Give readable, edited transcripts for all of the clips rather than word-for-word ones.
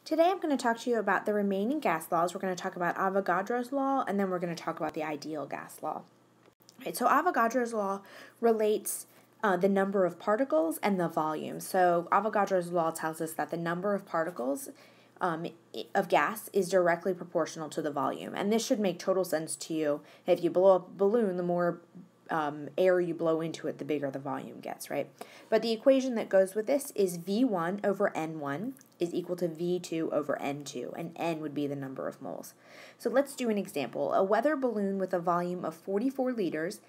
Today I'm going to talk to you about the remaining gas laws. We're going to talk about Avogadro's law, and then we're going to talk about the ideal gas law. Right, so Avogadro's law relates the number of particles and the volume. So Avogadro's law tells us that the number of particles of gas is directly proportional to the volume. And this should make total sense to you. If you blow up a balloon, the more air you blow into it, the bigger the volume gets, right? But the equation that goes with this is V1 over N1 is equal to V2 over N2, and N would be the number of moles. So let's do an example. A weather balloon with a volume of 44 liters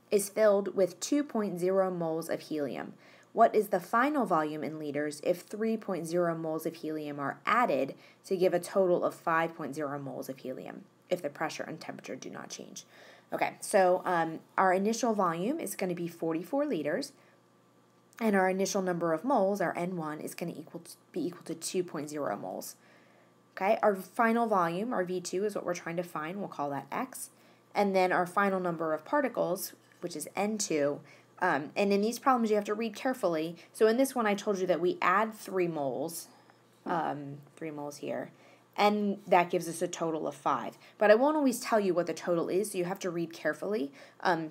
is filled with 2.0 moles of helium. What is the final volume in liters if 3.0 moles of helium are added to give a total of 5.0 moles of helium if the pressure and temperature do not change? Okay, so our initial volume is going to be 44 liters, and our initial number of moles, our N1, is going to be equal to 2.0 moles. Okay, our final volume, our V2, is what we're trying to find. We'll call that X. And then our final number of particles, which is N2. And in these problems, you have to read carefully. So in this one, I told you that we add 3 moles, 3 moles here, and that gives us a total of 5. But I won't always tell you what the total is, so you have to read carefully.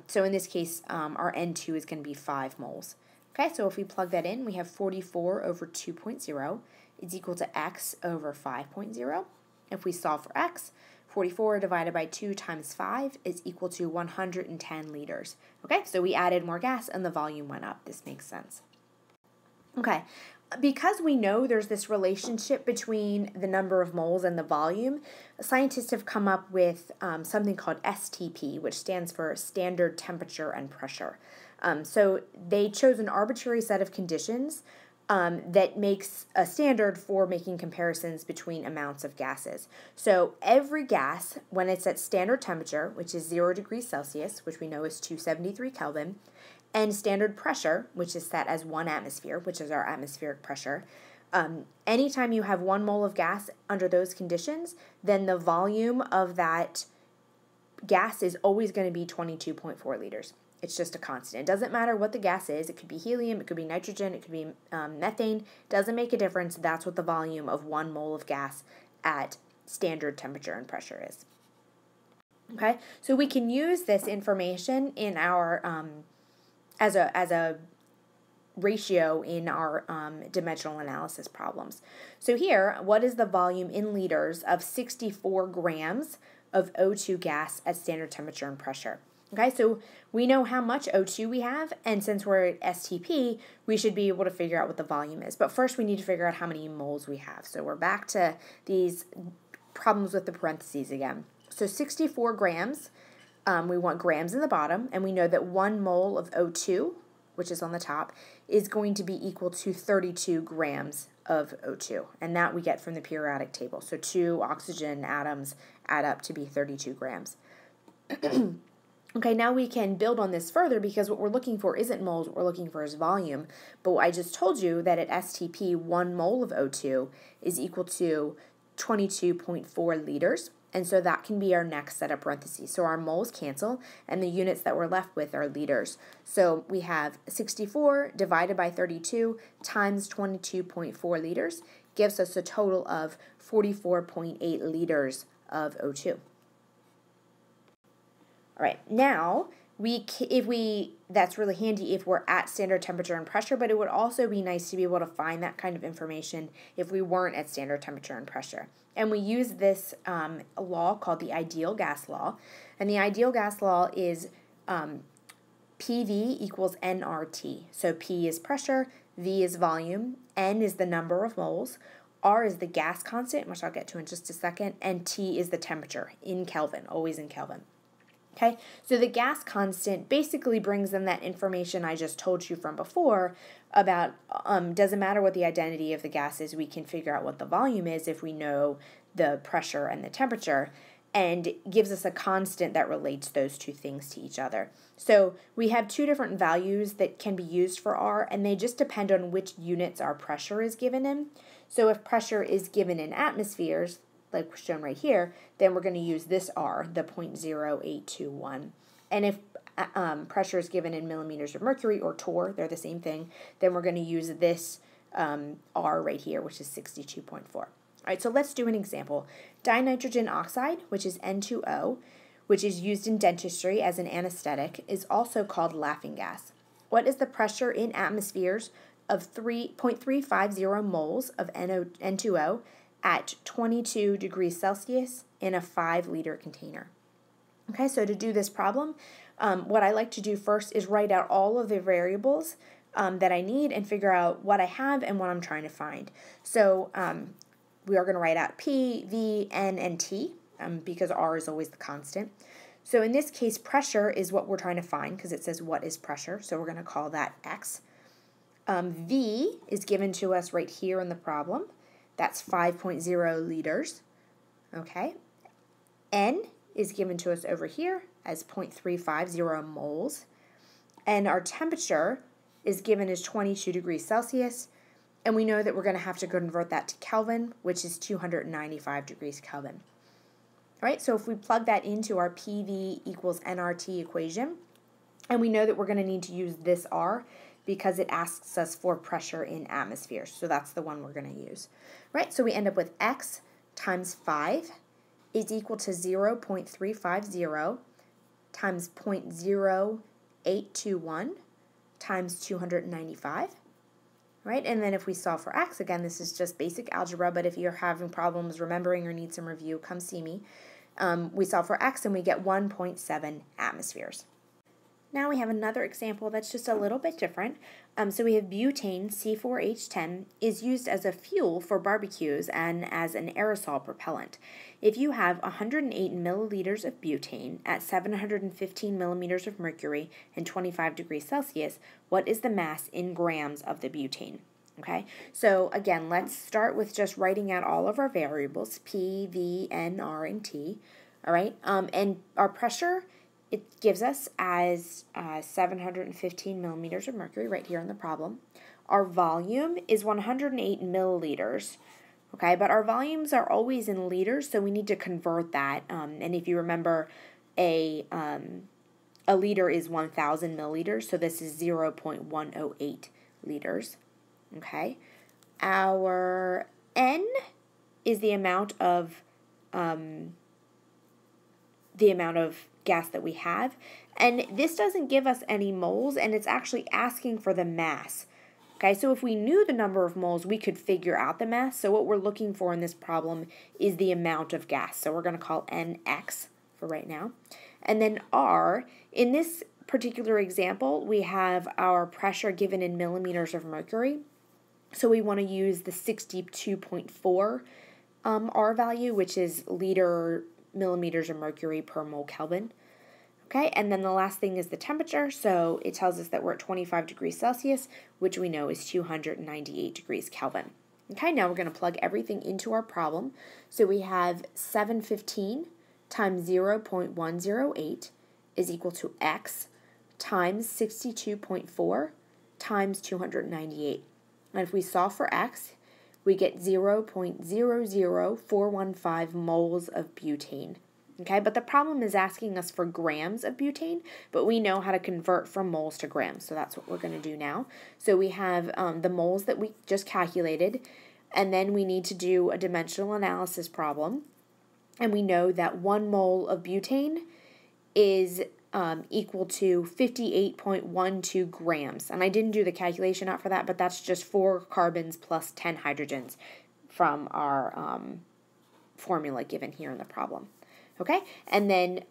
So in this case, our N2 is going to be 5 moles. Okay, so if we plug that in, we have 44 over 2.0 is equal to X over 5.0. If we solve for X, 44 divided by 2 times 5 is equal to 110 liters. Okay, so we added more gas and the volume went up. This makes sense. Okay, because we know there's this relationship between the number of moles and the volume, scientists have come up with something called STP, which stands for standard temperature and pressure. So they chose an arbitrary set of conditions that makes a standard for making comparisons between amounts of gases. So every gas, when it's at standard temperature, which is 0 degrees Celsius, which we know is 273 Kelvin, and standard pressure, which is set as 1 atmosphere, which is our atmospheric pressure, anytime you have 1 mole of gas under those conditions, then the volume of that gas is always going to be 22.4 liters. It's just a constant. It doesn't matter what the gas is. It could be helium, it could be nitrogen, it could be methane. Doesn't make a difference. That's what the volume of 1 mole of gas at standard temperature and pressure is. Okay, so we can use this information in our as a ratio in our dimensional analysis problems. So here, what is the volume in liters of 64 grams of O2 gas at standard temperature and pressure? Okay, so we know how much O2 we have, and since we're at STP, we should be able to figure out what the volume is. But first, we need to figure out how many moles we have. So we're back to these problems with the parentheses again. So 64 grams, we want grams in the bottom, and we know that 1 mole of O2, which is on the top, is going to be equal to 32 grams of O2, and that we get from the periodic table. So 2 oxygen atoms add up to be 32 grams. Okay, now we can build on this further because what we're looking for isn't moles, what we're looking for is volume. But I just told you that at STP, 1 mole of O2 is equal to 22.4 liters. And so that can be our next set of parentheses. So our moles cancel, and the units that we're left with are liters. So we have 64 divided by 32 times 22.4 liters gives us a total of 44.8 liters of O2. All right, now that's really handy if we're at standard temperature and pressure, but it would also be nice to be able to find that kind of information if we weren't at standard temperature and pressure. And we use this law called the ideal gas law, and the ideal gas law is PV equals nRT. So P is pressure, V is volume, N is the number of moles, R is the gas constant, which I'll get to in just a second, and T is the temperature in Kelvin, always in Kelvin. Okay, so the gas constant basically brings in that information I just told you from before about doesn't matter what the identity of the gas is, we can figure out what the volume is if we know the pressure and the temperature, and gives us a constant that relates those two things to each other. So we have 2 different values that can be used for R, and they just depend on which units our pressure is given in. So if pressure is given in atmospheres, like shown right here, then we're going to use this R, the 0.0821. And if pressure is given in millimeters of mercury, or torr, they're the same thing, then we're going to use this R right here, which is 62.4. All right, so let's do an example. Dinitrogen oxide, which is N2O, which is used in dentistry as an anesthetic, is also called laughing gas. What is the pressure in atmospheres of 3.350 moles of N2O at 22 degrees Celsius in a 5-liter container? Okay, so to do this problem, what I like to do first is write out all of the variables that I need and figure out what I have and what I'm trying to find. So we are going to write out P, V, N, and T because R is always the constant. So in this case, pressure is what we're trying to find because it says what is pressure. So we're going to call that X. V is given to us right here in the problem. That's 5.0 liters. Okay. N is given to us over here as 0.350 moles. And our temperature is given as 22 degrees Celsius. And we know that we're going to have to convert that to Kelvin, which is 295 degrees Kelvin. All right, so if we plug that into our PV equals nRT equation, and we know that we're going to need to use this R because it asks us for pressure in atmospheres. So that's the one we're going to use. Right, so we end up with X times 5 is equal to 0.350 times 0.0821 times 295. Right, and then if we solve for X, again, this is just basic algebra, but if you're having problems remembering or need some review, come see me. We solve for X and we get 1.7 atmospheres. Now we have another example that's just a little bit different. So we have butane, C4H10, is used as a fuel for barbecues and as an aerosol propellant. If you have 108 milliliters of butane at 715 millimeters of mercury and 25 degrees Celsius, what is the mass in grams of the butane? Okay, so again, let's start with just writing out all of our variables, P, V, N, R, and T. All right, and our pressure, it gives us as 715 millimeters of mercury right here in the problem. Our volume is 108 milliliters, okay, but our volumes are always in liters, so we need to convert that. And if you remember, a liter is 1,000 milliliters, so this is 0.108 liters, okay. Our N is the amount of gas that we have, and this doesn't give us any moles, and it's actually asking for the mass. Okay, so if we knew the number of moles, we could figure out the mass. So what we're looking for in this problem is the amount of gas. So we're going to call NX for right now. And then R, in this particular example, we have our pressure given in millimeters of mercury. So we want to use the 62.4 R value, which is millimeters of mercury per mole Kelvin. Okay, and then the last thing is the temperature. So it tells us that we're at 25 degrees Celsius, which we know is 298 degrees Kelvin. Okay, now we're going to plug everything into our problem. So we have 715 times 0.108 is equal to X times 62.4 times 298. And if we solve for X, we get 0.00415 moles of butane. Okay, but the problem is asking us for grams of butane, but we know how to convert from moles to grams, so that's what we're going to do now. So we have the moles that we just calculated, and then we need to do a dimensional analysis problem, and we know that 1 mole of butane is equal to 58.12 grams, and I didn't do the calculation out for that, but that's just 4 carbons plus 10 hydrogens from our formula given here in the problem. Okay, and then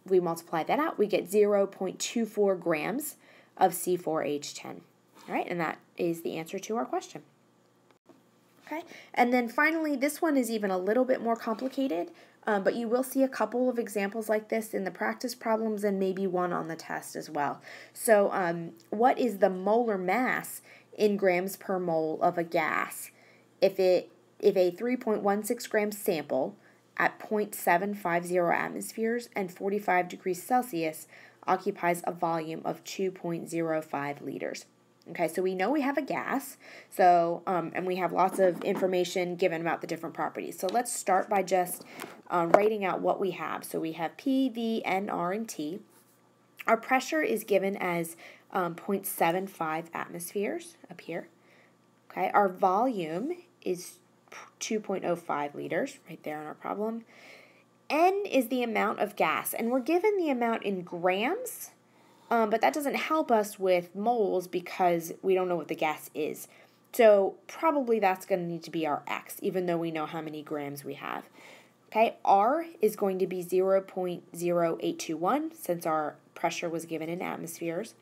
we multiply that out, we get 0.24 grams of C4H10. All right, and that is the answer to our question. Okay, and then finally, this one is even a little bit more complicated, but you will see a couple of examples like this in the practice problems and maybe one on the test as well. So what is the molar mass in grams per mole of a gas if a 3.16 gram sample at 0.750 atmospheres and 45 degrees Celsius occupies a volume of 2.05 liters. Okay, so we know we have a gas, so and we have lots of information given about the different properties. So let's start by just writing out what we have. So we have P, V, N, R, and T. Our pressure is given as 0.75 atmospheres up here. Okay, our volume is 2.05 liters, right there in our problem. N is the amount of gas, and we're given the amount in grams, but that doesn't help us with moles because we don't know what the gas is. So probably that's going to need to be our X, even though we know how many grams we have. Okay, R is going to be 0.0821 since our pressure was given in atmospheres.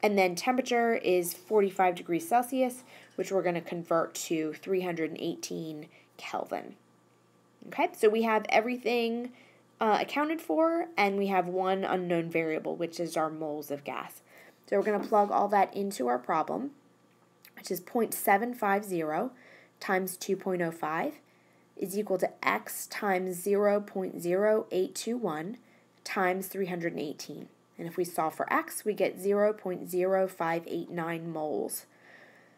And then temperature is 45 degrees Celsius, which we're going to convert to 318 Kelvin. Okay, so we have everything accounted for, and we have one unknown variable, which is our moles of gas. So we're going to plug all that into our problem, which is 0.750 times 2.05 is equal to X times 0.0821 times 318. And if we solve for X, we get 0.0589 moles.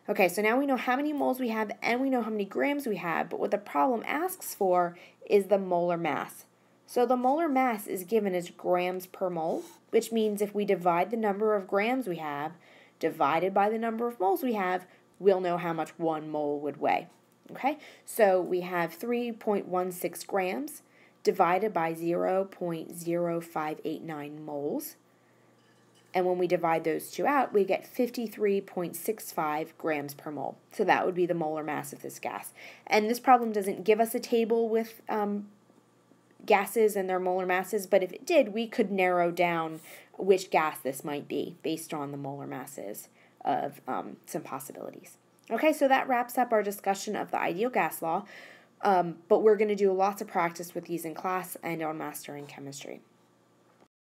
Okay, so now we know how many moles we have and we know how many grams we have, but what the problem asks for is the molar mass. So the molar mass is given as grams per mole, which means if we divide the number of grams we have divided by the number of moles we have, we'll know how much 1 mole would weigh. Okay, so we have 3.16 grams divided by 0.0589 moles. And when we divide those two out, we get 53.65 grams per mole. So that would be the molar mass of this gas. And this problem doesn't give us a table with gases and their molar masses, but if it did, we could narrow down which gas this might be based on the molar masses of some possibilities. Okay, so that wraps up our discussion of the ideal gas law, but we're going to do lots of practice with these in class and on mastering chemistry.